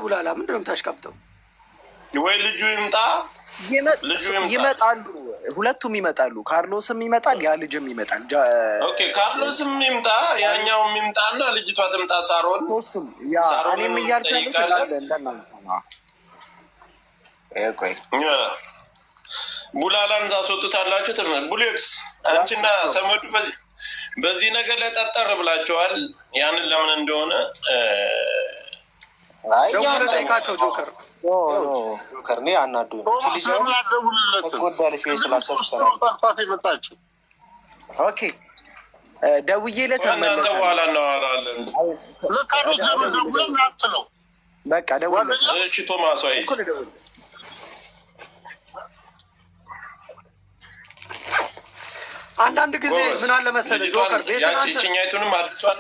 ቡላላ ምንድን ነው የምታሽቃብጠው? ወይ ልጁ ይምጣ ይመጣሉ፣ ሁለቱም ይመጣሉ። ካርሎስም ይመጣል፣ ያ ልጅም ይመጣል። ኦኬ ካርሎስም ይምጣ፣ ያኛውም ይምጣና ልጅቷ ትምጣ። ሳሮን ሶስቱም ያ እኔም እያልኩ ቡላላን ታስወጡታላችሁ። ቡሌክስ አንቺና ሰመዱ በዚህ ነገር ላይ ጠጠር ብላችኋል። ያንን ለምን እንደሆነ ጠይቃቸው። ጆከር እኔ አናዱኝ መጣችሁ። ኦኬ ደውዬለት በኋላ እናወራለን። በቃ ደውዬለት እሺ ቶማስ ወይ አንዳንድ ጊዜ ምን አለ መሰለህ ጆከር ቤትኛይቱንም አዲሷን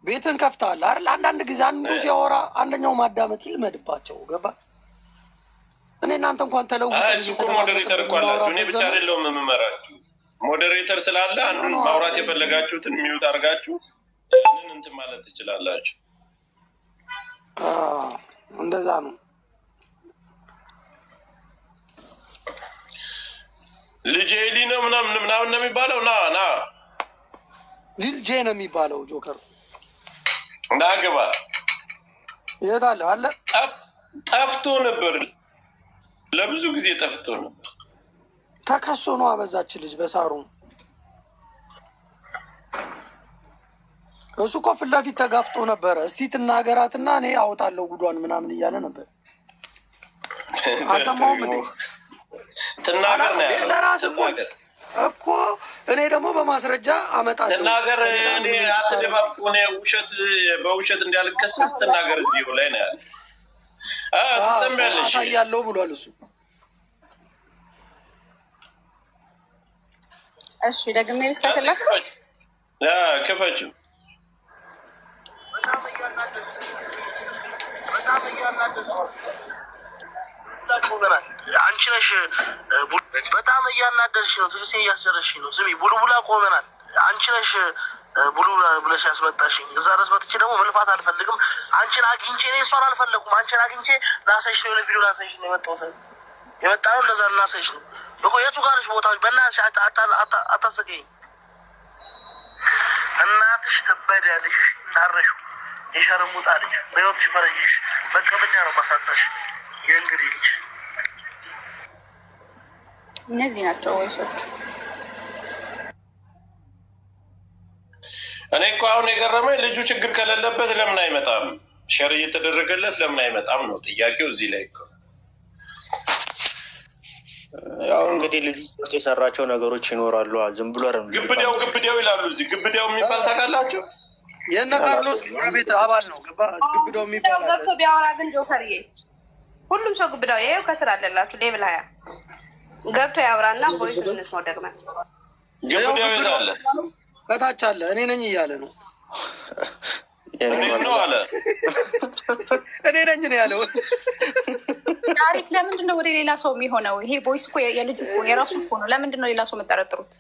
ቤትን ከፍተሃል አይደል? አንዳንድ ጊዜ አንዱ ሲያወራ አንደኛው ማዳመጥ ይልመድባቸው። ገባ? እኔ እናንተ እንኳን ተለውጠን ሞዴሬተር እኮ አላችሁ። እኔ ብቻ አይደለሁም የምመራችሁ። ሞዴሬተር ስላለ አንዱን ማውራት የፈለጋችሁትን ሚውት አድርጋችሁ ያንን እንትን ማለት ትችላላችሁ። እንደዛ ነው። ልጄ ሊ ነው ምናምን ነው የሚባለው። ና ልጄ ነው የሚባለው። ጆከር እንዳገባ የት አለ አለ ጠፍቶ ነበር፣ ለብዙ ጊዜ ጠፍቶ ነበር። ተከሶ ነው አበዛች ልጅ በሳሩ። እሱ እኮ ፊት ለፊት ተጋፍጦ ነበረ። እስቲ ትናገራትና እኔ አወጣለሁ ጉዷን ምናምን እያለ ነበር። አልሰማሁም እንዴ? ትናገር ነው ያለው። ለራስ እኮ እኔ ደግሞ በማስረጃ አመጣለሁ። ትናገር። እኔ አትደባብቁ። እኔ በውሸት እንዳልከሰስ ትናገር። እዚሁ ላይ ነው ያለ። ትሰሚያለሽ? አሳያለሁ ብሏል እሱ። እሺ ደግሜ ልትፈትላት ክፈችው። አንቺ ነሽ በጣም እያናደርሽ ነው። ትግስቴ እያስጨረስሽ ነው። ስሚ ቡልቡላ ቆመናል። አንቺ ነሽ ቡልቡላ ብለሽ ያስመጣሽኝ። እዛ ድረስ መጥቼ ደግሞ መልፋት አልፈልግም። አንቺን አግኝቼ እኔ እሷን አልፈለኩም። አንቺን አግኝቼ ላሳይሽ ነው። የሆነ ቪዲዮ ላሳይሽ ነው የመጣሁት። የመጣ ነው እነዛ ላሳይሽ ነው። እኮ የቱ ጋር ነሽ ቦታዎች? በእናትሽ አታሰቂኝ። እናትሽ ትበዳልሽ። ታረሹ የሸርሙጣ ልጅ በህይወትሽ ፈረጅሽ መቀመጫ ነው ማሳጣሽ። የእንግዲህ ልጅ እነዚህ ናቸው ወይሶች። እኔ እኮ አሁን የገረመኝ ልጁ ችግር ከሌለበት ለምን አይመጣም? ሸር እየተደረገለት ለምን አይመጣም ነው ጥያቄው። እዚህ ላይ እኮ ያው እንግዲህ ልጁ ውስጥ የሰራቸው ነገሮች ይኖራሉ። ዝም ብሎ ግብዳው ይላሉ። እዚህ ግብዳው የሚባል ታውቃላችሁ? የእነ ካርሎስ ቤት አባል ነው። ግብዳው የሚባል ገብቶ ቢያወራ ግን ጆከርዬ፣ ሁሉም ሰው ግብዳው ይኸው ከስር አለላችሁ። ሌብል 20 ገብቶ ያወራና ቦይስ እንስማው ደግመን። ግብዳው ይላል ከታች አለ። እኔ ነኝ እያለ ነው። ነው አለ። እኔ ነኝ ነው ያለው። ታሪክ ለምንድን ነው ወደ ሌላ ሰው የሚሆነው? ይሄ ቦይስ እኮ የልጁ እኮ የራሱ እኮ ነው። ለምንድን ነው ሌላ ሰው የምጠረጥሩት?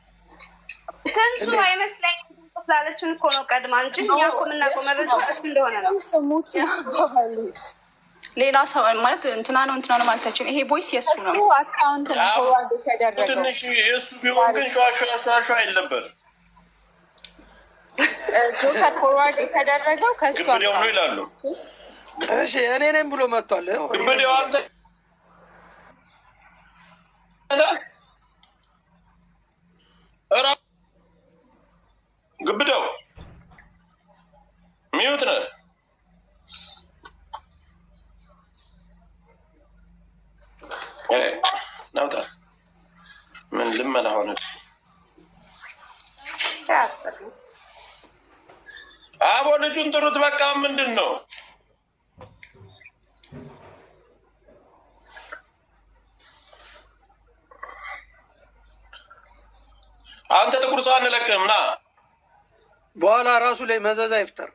ትንሱ አይመስለኝም ስላለችን እኮ ነው ቀድማ እንጂ እኛ እኮ የምናውቀው መረጃ እሱ እንደሆነ ነው። ስሙት ሌላ ሰው ማለት እንትና ነው ማለታችን። ይሄ ቦይስ የእሱ ነው። አካውንት ነው ፎርዋርድ የተደረገው። ትንሽ የእሱ ቢሆን ግን ሸዋሸዋሸዋሸ አይል ነበር። ጆከር ፎርዋርድ የተደረገው ከእሱ ግብዳው ነው ይላሉ። እሺ እኔ ነኝ ብሎ መጥቷል። ግብዳው አንተ ግብዳው ሚዩት ነህ። ናውጣ ምን ልመና ሆነ? አቦ ልጁን ጥሩት። በቃ ምንድን ነው አንተ ጥቁር ሰው አንለቅም። ና በኋላ ራሱ ላይ መዘዝ አይፍጠር።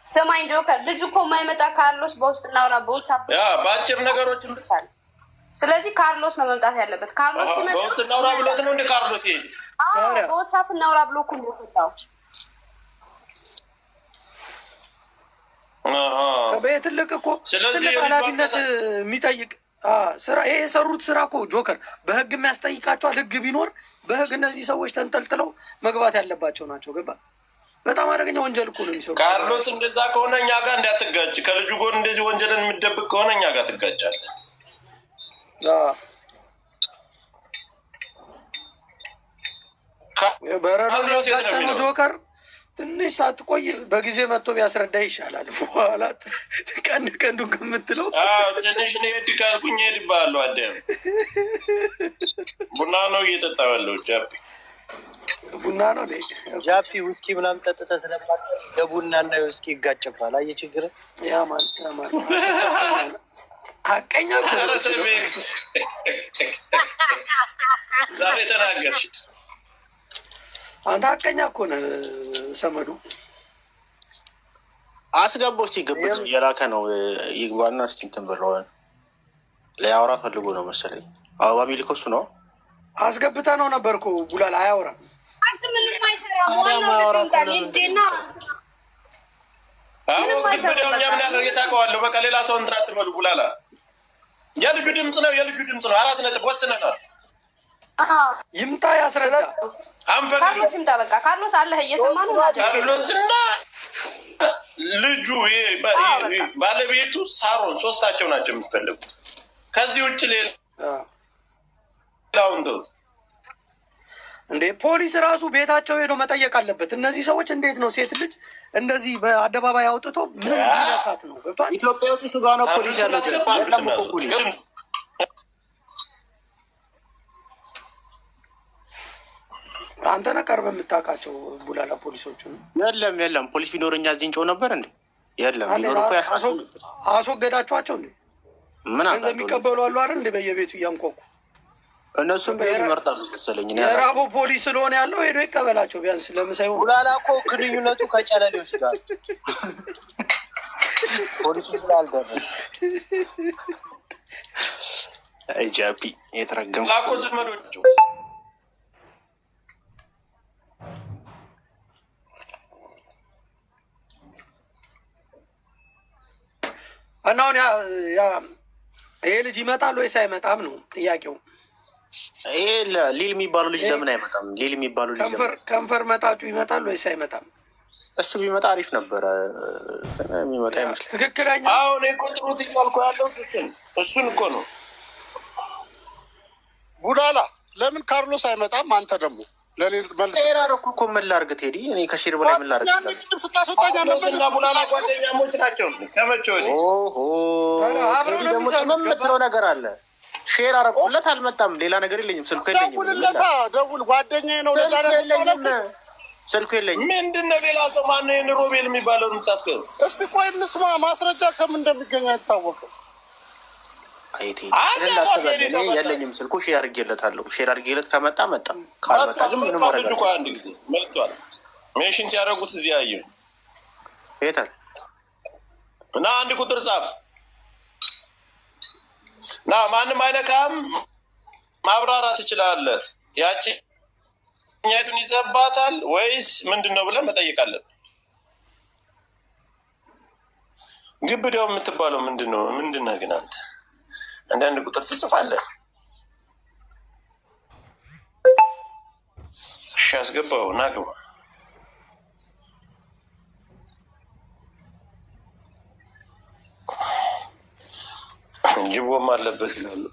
ስማኝ ጆከር፣ ልጁ እኮ የማይመጣ ካርሎስ በውስጥ እናውራ በውስጥ በአጭር ነገሮችን። ስለዚህ ካርሎስ ነው መምጣት ያለበት። ካርሎስ ሲመጣ በውስጥ እናውራ ብሎት ነው እንደ ካርሎስ ይሄድ በውስጥ እናውራ ብሎ እኮ ነው። በትልቅ እኮ ትልቅ ኃላፊነት የሚጠይቅ ስራ ይሄ የሰሩት ስራ እኮ ጆከር በህግ የሚያስጠይቃቸዋል። ህግ ቢኖር በህግ እነዚህ ሰዎች ተንጠልጥለው መግባት ያለባቸው ናቸው። ገባ? በጣም አደገኛ ወንጀል እኮ ነው የሚሰሩ። ካርሎስ እንደዛ ከሆነ እኛ ጋር እንዳትጋጭ፣ ከልጁ ጎን እንደዚህ ወንጀልን የምትደብቅ ከሆነ እኛ ጋር ትጋጫለህ። በረዶ ያጋጨ ነው ጆከር። ትንሽ ሳትቆይ በጊዜ መጥቶ ቢያስረዳ ይሻላል። በኋላ ቀንዱ ከምትለው ትንሽ ሄድ ካልኩኝ ሄድብሃለሁ። አዳም ቡና ነው እየጠጣ ያለው ጃፒ ቡና ነው ጃፒ ውስኪ ምናምን ጠጥተህ ስለማለት የቡና እና የውስኪ ይጋጭባል። አየህ ችግር ያማን ሀቀኛ ዛሬ ተናገርሽ። አንተ ሀቀኛ እኮ ነህ ሰመዱ። አስገባው እስኪ ግብ የላከ ነው ይግባና እስኪ እንትን ብለዋል። ሊያወራ ፈልጎ ነው መሰለኝ። አበባ ሚልኮ እሱ ነው። አስገብተህ ነው ነበር እኮ ቡላላ አያወራም። ምንም አይሰራም። ዋናው ልጄና ምን ያደርግ ታውቀዋለሁ። በቃ ሌላ ሰው እንትን አትበሉ። ቡላላ የልጁ ድምፅ ነው፣ የልጁ ድምፅ ነው። 4 ነጥብ ወስነናል። ይምጣ ያስረዳ። ካርሎስ ይምጣ። በቃ ካርሎስ አለህ እየሰማ ነው። ካርሎስና ልጁ ባለቤቱ ሳሮን ሶስታቸው ናቸው የሚፈልጉት። ከዚህ ውጭ ሌላውን ተውት። እንዴ ፖሊስ ራሱ ቤታቸው ሄዶ መጠየቅ አለበት። እነዚህ ሰዎች እንዴት ነው ሴት ልጅ እንደዚህ በአደባባይ አውጥቶ ምን ይነካት ነው? ገብቷል። ኢትዮጵያ ውስጥ ጋ ነው ፖሊስ ያለው። ፖሊስ አንተ ነህ ቀርበህ የምታውቃቸው ቡላላ ፖሊሶቹ? የለም ፖሊስ ቢኖር እኛ እዚህ እንጮህ ነበር እንዴ? የለም ቢኖር እኮ አስወገዳችኋቸው እንዴ? ምን ገንዘብ የሚቀበሉ አሉ አይደል እንዴ? በየቤቱ እያንኳኩ እነሱም ቢሆን ይመርጣሉ መሰለኝ። የራቦ ፖሊስ ስለሆነ ያለው ሄዶ ይቀበላቸው ቢያንስ። ለምሳሌ ቡላላ እኮ ግንኙነቱ ከጨለሌዎች ጋር ፖሊሱ ስላልደረሰ ጃፒ የተረገምኩ ላኮ ዘመዶቹ እና አሁን ይሄ ልጅ ይመጣል ወይስ አይመጣም ነው ጥያቄው። ይሄ ሊል የሚባለው ልጅ ለምን አይመጣም? ሊል የሚባለው ልጅ ከንፈር መጣጩ ይመጣል ወይስ አይመጣም? እሱ ቢመጣ አሪፍ ነበረ። የሚመጣ ይመስላል። ትክክለኛ አሁን የቆጥሩት ይባልኩ ያለው እሱን እኮ ነው። ቡላላ ለምን ካርሎስ አይመጣም? አንተ ደግሞ ለሌት መልስ ራረኩ እኮ ምን ላድርግ ቴዲ? እኔ ከሺር በላይ ምን ላድርግ? ስታስወጣኝ እና ቡላላ ጓደኛሞች ናቸው። ከመቼ ወዲህ ደግሞ የምትለው ነገር አለ። ሼር አረኩለት አልመጣም። ሌላ ነገር የለኝም። ስልኩ የለኝም። ደውልለታ፣ ደውል ጓደኛዬ ነው። ስልኩ የለኝም። ምንድን ነው ሌላ ሰው ማነው? ይህን ሮቤል የሚባለው የምታስገሩ? እስቲ ቆይ እንስማ። ማስረጃ ከምን እንደሚገኝ አይታወቅም። የለኝም ስልኩ። ሼር አድርጌለታለሁ። ሼር አድርጌለት ከመጣ መጣ፣ ካልመጣ ግን ምንም ልጁ እኮ አንድ ጊዜ መልቷል። ሜንሽን ሲያደርጉት እዚህ አየሁ። የታል እና 1 ቁጥር ጻፍ ና። ማንም አይነካም። ማብራራት ትችላለህ። ያቺኛይቱን ይዘባታል ወይስ ምንድን ነው ብለህ መጠየቅ አለብህ። ግብዳው የምትባለው ምንድን ነው? ምንድን ነህ ግን አንተ? አንዳንድ ቁጥር ትጽፋለህ። እሺ አስገባው እና ግባ። ጅቦም አለበት ይላሉ።